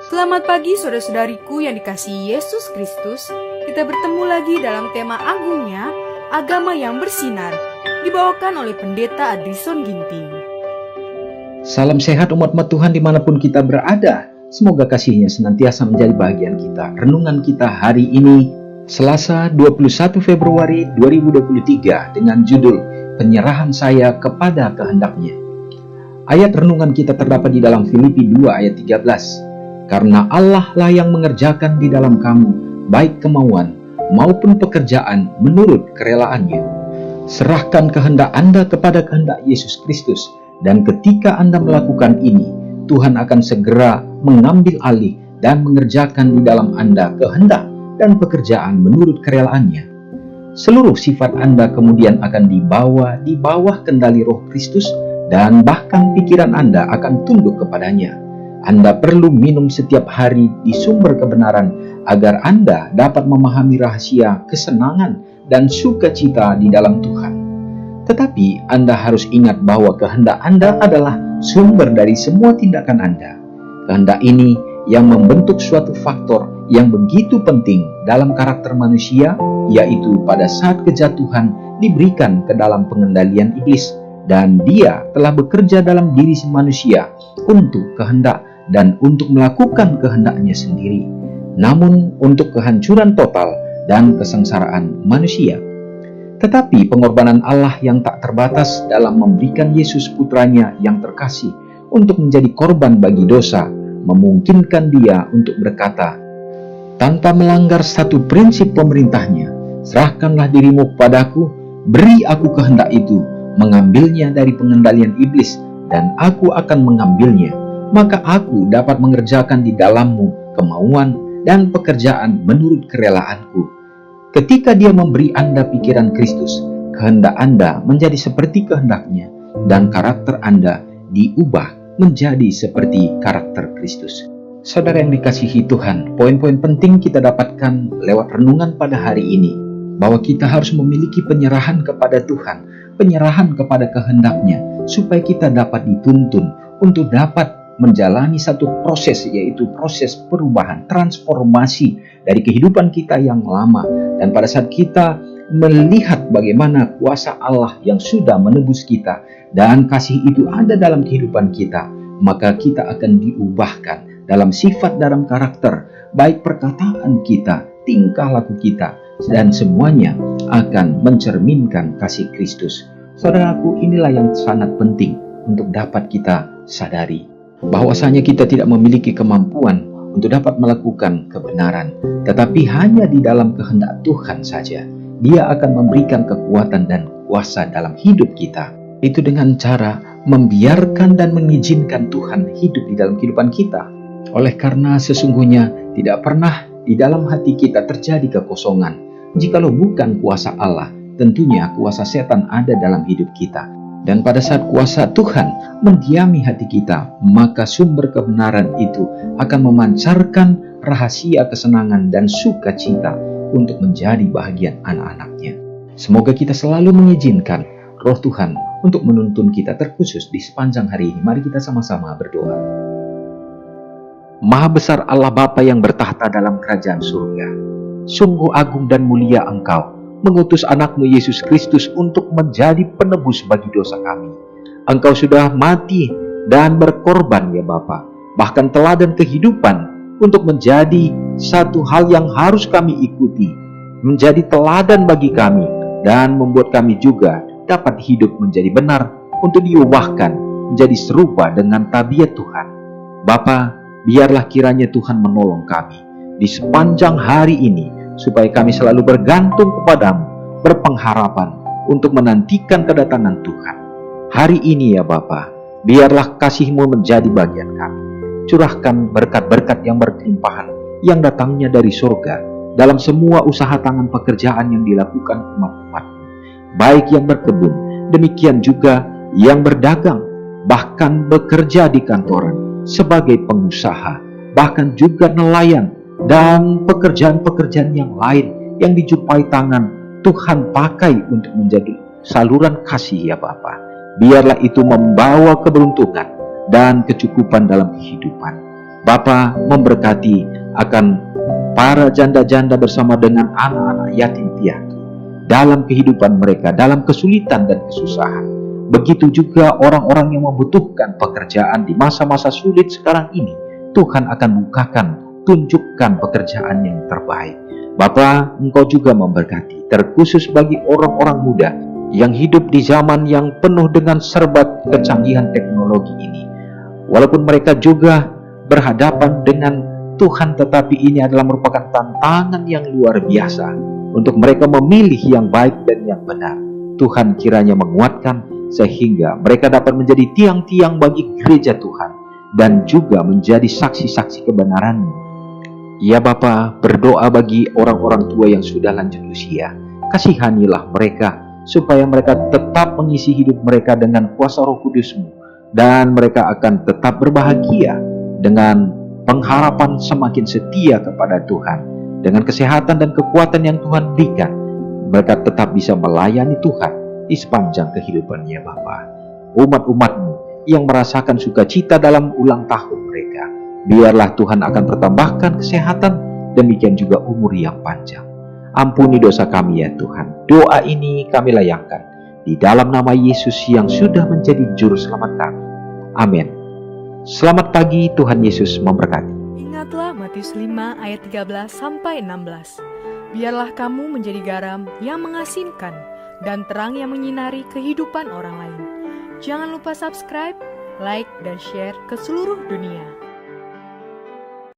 Selamat pagi saudara-saudariku yang dikasihi Yesus Kristus. Kita bertemu lagi dalam tema agungnya, agama yang bersinar, dibawakan oleh Pendeta Adrison Ginting. Salam sehat umat-umat Tuhan dimanapun kita berada. Semoga kasih-Nya senantiasa menjadi bagian kita. Renungan kita hari ini, Selasa 21 Februari 2023 dengan judul Penyerahan Saya Kepada Kehendak-Nya. Ayat renungan kita terdapat di dalam Filipi 2 ayat 13. Karena Allah lah yang mengerjakan di dalam kamu, baik kemauan maupun pekerjaan menurut kerelaannya. Serahkan kehendak Anda kepada kehendak Yesus Kristus, dan ketika Anda melakukan ini, Tuhan akan segera mengambil alih dan mengerjakan di dalam Anda kehendak dan pekerjaan menurut kerelaannya. Seluruh sifat Anda kemudian akan dibawa di bawah kendali Roh Kristus, dan bahkan pikiran Anda akan tunduk kepadanya. Anda perlu minum setiap hari di sumber kebenaran agar Anda dapat memahami rahasia kesenangan dan sukacita di dalam Tuhan. Tetapi Anda harus ingat bahwa kehendak Anda adalah sumber dari semua tindakan Anda. Kehendak ini yang membentuk suatu faktor yang begitu penting dalam karakter manusia, yaitu pada saat kejatuhan diberikan ke dalam pengendalian iblis, dan dia telah bekerja dalam diri manusia untuk kehendak dan untuk melakukan kehendaknya sendiri, namun untuk kehancuran total dan kesengsaraan manusia. Tetapi pengorbanan Allah yang tak terbatas dalam memberikan Yesus putranya yang terkasih untuk menjadi korban bagi dosa, memungkinkan dia untuk berkata, tanpa melanggar satu prinsip pemerintahnya, serahkanlah dirimu kepadaku, beri aku kehendak itu, mengambilnya dari pengendalian iblis, dan aku akan mengambilnya. Maka aku dapat mengerjakan di dalammu kemauan dan pekerjaan menurut kerelaanku. Ketika dia memberi Anda pikiran Kristus, kehendak Anda menjadi seperti kehendaknya, dan karakter Anda diubah menjadi seperti karakter Kristus. Saudara yang dikasihi Tuhan, poin-poin penting kita dapatkan lewat renungan pada hari ini, bahwa kita harus memiliki penyerahan kepada Tuhan, penyerahan kepada kehendak-Nya, supaya kita dapat dituntun untuk dapat menjalani satu proses, yaitu proses perubahan, transformasi dari kehidupan kita yang lama. Dan pada saat kita melihat bagaimana kuasa Allah yang sudah menebus kita dan kasih itu ada dalam kehidupan kita, maka kita akan diubahkan dalam sifat, dalam karakter, baik perkataan kita, tingkah laku kita, dan semuanya akan mencerminkan kasih Kristus. Saudaraku, inilah yang sangat penting untuk dapat kita sadari, bahwasanya kita tidak memiliki kemampuan untuk dapat melakukan kebenaran, tetapi hanya di dalam kehendak Tuhan saja Dia akan memberikan kekuatan dan kuasa dalam hidup kita. Itu dengan cara membiarkan dan mengizinkan Tuhan hidup di dalam kehidupan kita. Oleh karena sesungguhnya tidak pernah di dalam hati kita terjadi kekosongan. Jikalau bukan kuasa Allah, tentunya kuasa setan ada dalam hidup kita. Dan pada saat kuasa Tuhan mendiami hati kita, maka sumber kebenaran itu akan memancarkan rahasia kesenangan dan sukacita untuk menjadi bahagian anak-anak-Nya. Semoga kita selalu mengizinkan Roh Tuhan untuk menuntun kita terkhusus di sepanjang hari ini. Mari kita sama-sama berdoa. Maha besar Allah Bapa yang bertahta dalam kerajaan surga, sungguh agung dan mulia Engkau mengutus anakmu Yesus Kristus untuk menjadi penebus bagi dosa kami. Engkau sudah mati dan berkorban ya Bapa, bahkan teladan kehidupan untuk menjadi satu hal yang harus kami ikuti, menjadi teladan bagi kami, dan membuat kami juga dapat hidup menjadi benar untuk diubahkan menjadi serupa dengan tabiat Tuhan. Bapa, biarlah kiranya Tuhan menolong kami di sepanjang hari ini, supaya kami selalu bergantung kepadamu, berpengharapan untuk menantikan kedatangan Tuhan. Hari ini ya Bapa, biarlah kasih-Mu menjadi bagian kami. Curahkan berkat-berkat yang berkelimpahan yang datangnya dari surga dalam semua usaha tangan pekerjaan yang dilakukan umat-umat-Mu, baik yang berkebun, demikian juga yang berdagang, bahkan bekerja di kantoran sebagai pengusaha, bahkan juga nelayan, dan pekerjaan-pekerjaan yang lain yang dijumpai tangan Tuhan pakai untuk menjadi saluran kasih ya Bapa. Biarlah itu membawa keberuntungan dan kecukupan dalam kehidupan. Bapa memberkati akan para janda-janda bersama dengan anak-anak yatim piatu dalam kehidupan mereka, dalam kesulitan dan kesusahan. Begitu juga orang-orang yang membutuhkan pekerjaan di masa-masa sulit sekarang ini. Tuhan akan bukakan, tunjukkan pekerjaan yang terbaik. Bapa, Engkau juga memberkati, terkhusus bagi orang-orang muda yang hidup di zaman yang penuh dengan serba kecanggihan teknologi ini. Walaupun mereka juga berhadapan dengan Tuhan, tetapi ini adalah merupakan tantangan yang luar biasa untuk mereka memilih yang baik dan yang benar. Tuhan kiranya menguatkan sehingga mereka dapat menjadi tiang-tiang bagi gereja Tuhan dan juga menjadi saksi-saksi kebenaran-Mu. Ya Bapa, berdoa bagi orang-orang tua yang sudah lanjut usia. Kasihanilah mereka supaya mereka tetap mengisi hidup mereka dengan kuasa Roh Kudus-Mu, dan mereka akan tetap berbahagia dengan pengharapan semakin setia kepada Tuhan. Dengan kesehatan dan kekuatan yang Tuhan berikan, mereka tetap bisa melayani Tuhan di sepanjang kehidupannya Bapa. Umat-umat-Mu yang merasakan sukacita dalam ulang tahun mereka, biarlah Tuhan akan pertambahkan kesehatan, demikian juga umur yang panjang. Ampuni dosa kami ya Tuhan. Doa ini kami layangkan di dalam nama Yesus yang sudah menjadi juru selamat kami. Amin. Selamat pagi, Tuhan Yesus memberkati. Ingatlah Matius 5 ayat 13-16. Biarlah kamu menjadi garam yang mengasinkan dan terang yang menyinari kehidupan orang lain. Jangan lupa subscribe, like, dan share ke seluruh dunia.